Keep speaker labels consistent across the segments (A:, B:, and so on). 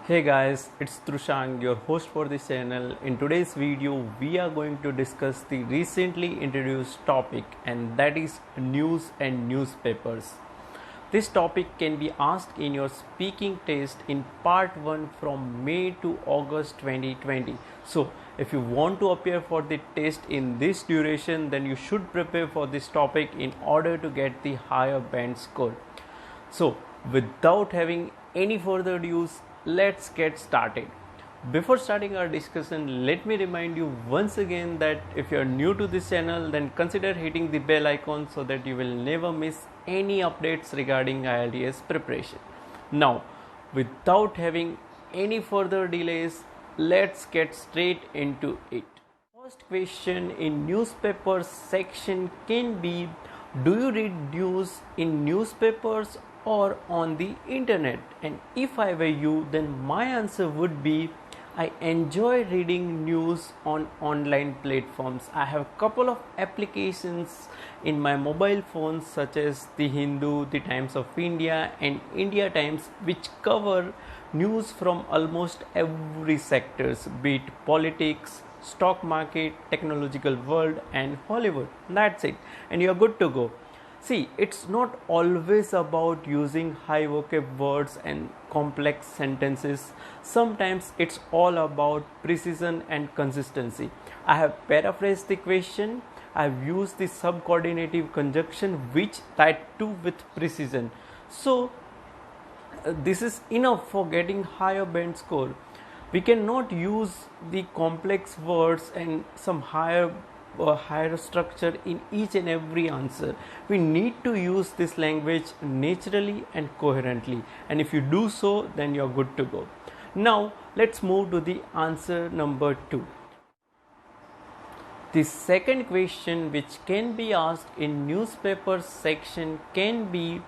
A: Hey guys, it's Trushang, your host for this channel. In today's video, we are going to discuss the recently introduced topic, and that is news and newspapers. This topic can be asked in your speaking test in part 1 from May to August 2020. So, if you want to appear for the test in this duration, then you should prepare for this topic in order to get the higher band score. So, without having any further ado, let's get started. Before starting our discussion, let me remind you once again that if you are new to this channel, then consider hitting the bell icon so that you will never miss any updates regarding IELTS preparation. Now, without having any further delays, let's get straight into it. First question in newspaper section can be: do you read news in newspapers or on the internet? And if I were you, then my answer would be I enjoy reading news on online platforms. I have a couple of applications in my mobile phones such as the Hindu, the Times of India and India Times, which cover news from almost every sectors, be it politics, stock market, technological world and Hollywood. That's it, and you're good to go. See, it's not always about using high vocab words and complex sentences. Sometimes it's all about precision and consistency. I have paraphrased the question. I've used the subordinative conjunction which tied to with precision. So, this is enough for getting higher band score. We cannot use the complex words and some higher structure in each and every answer. We need to use this language naturally and coherently, and if you do so, then you're good to go. Now let's move to the answer number 2. The second question which can be asked in newspaper section can be: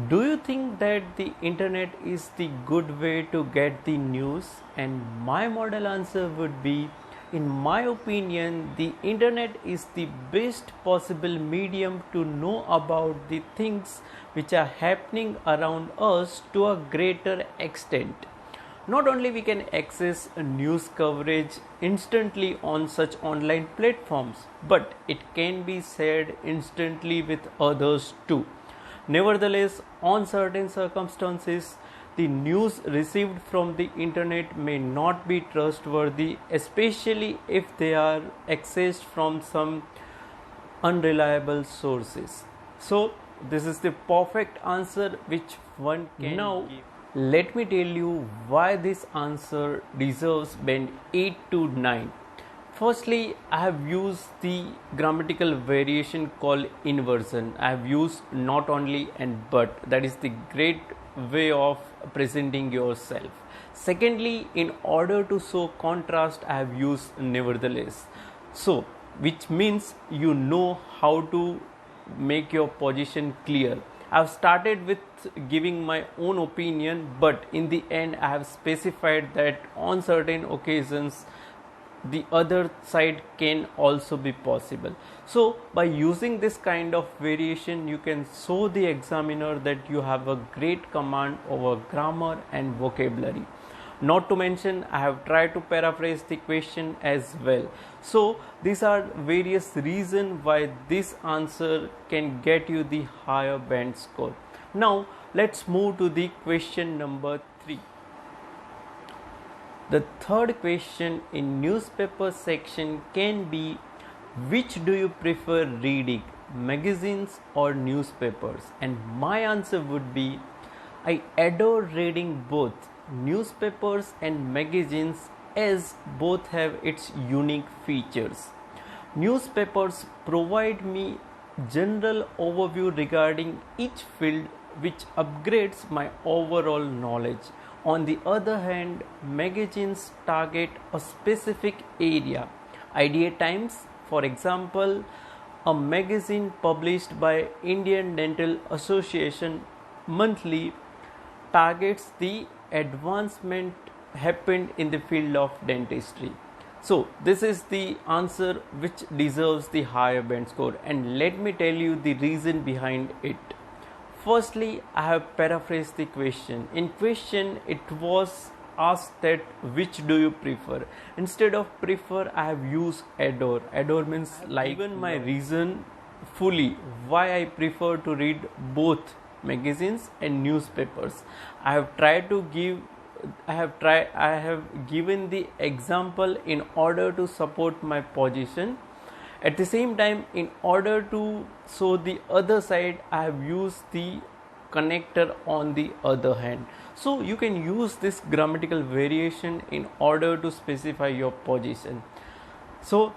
A: do you think that the internet is the good way to get the news? And my model answer would be, in my opinion, the internet is the best possible medium to know about the things which are happening around us to a greater extent. Not only we can access news coverage instantly on such online platforms, but it can be shared instantly with others too. Nevertheless, on certain circumstances, the news received from the internet may not be trustworthy, especially if they are accessed from some unreliable sources. So, this is the perfect answer which one can give. Let me tell you why this answer deserves band 8 to 9. Firstly, I have used the grammatical variation called inversion. I have used not only and but. That is the great way of presenting yourself. Secondly, in order to show contrast, I have used nevertheless. So, which means you know how to make your position clear. I have started with giving my own opinion, but in the end, I have specified that on certain occasions, the other side can also be possible. So by using this kind of variation, you can show the examiner that you have a great command over grammar and vocabulary. Not to mention, I have tried to paraphrase the question as well. So these are various reasons why this answer can get you the higher band score. Now let's move to the question number 3. The third question in newspaper section can be: which do you prefer reading, magazines or newspapers? And my answer would be, I adore reading both newspapers and magazines, as both have its unique features. Newspapers provide me general overview regarding each field, which upgrades my overall knowledge. On the other hand, magazines target a specific area. Idea Times, for example, a magazine published by Indian Dental Association monthly, targets the advancement happened in the field of dentistry. So this is the answer which deserves the higher band score, and let me tell you the reason behind it. Firstly, I have paraphrased the question. In question, it was asked that which do you prefer. Instead of prefer, I have used adore. Adore means like. Given my reason fully why I prefer to read both magazines and newspapers. I have given the example in order to support my position. At the same time, in order to show the other side, I have used the connector on the other hand. So you can use this grammatical variation in order to specify your position. So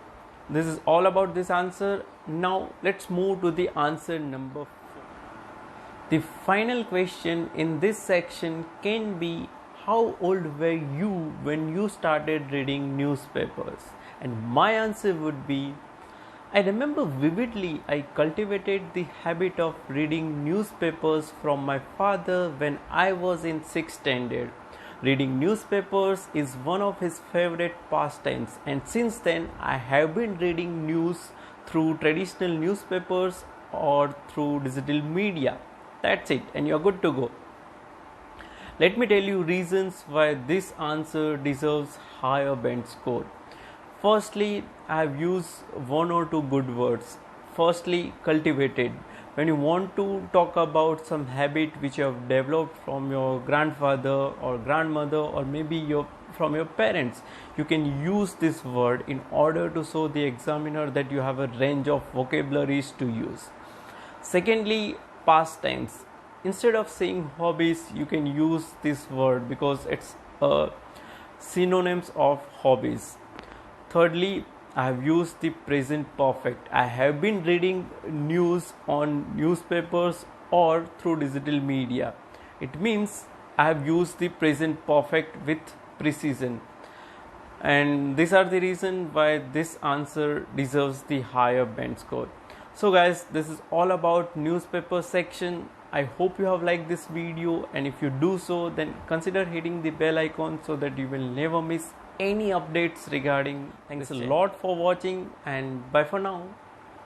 A: this is all about this answer. Now let's move to the answer number 4. The final question in this section can be, how old were you when you started reading newspapers? And my answer would be, I remember vividly I cultivated the habit of reading newspapers from my father when I was in 6th standard. Reading newspapers is one of his favorite pastimes, and since then I have been reading news through traditional newspapers or through digital media. That's it, and you're good to go. Let me tell you reasons why this answer deserves higher band score. Firstly, I have used one or two good words. Firstly, cultivated. When you want to talk about some habit which you have developed from your grandfather or grandmother, or maybe from your parents, you can use this word in order to show the examiner that you have a range of vocabularies to use. Secondly, pastimes. Instead of saying hobbies, you can use this word because it's synonyms of hobbies. Thirdly, I have used the present perfect. I have been reading news on newspapers or through digital media. It means I have used the present perfect with precision. And these are the reasons why this answer deserves the higher band score. So guys, this is all about newspaper section. I hope you have liked this video, and if you do so, then consider hitting the bell icon so that you will never miss any updates regarding. Thanks a lot for watching, and bye for now.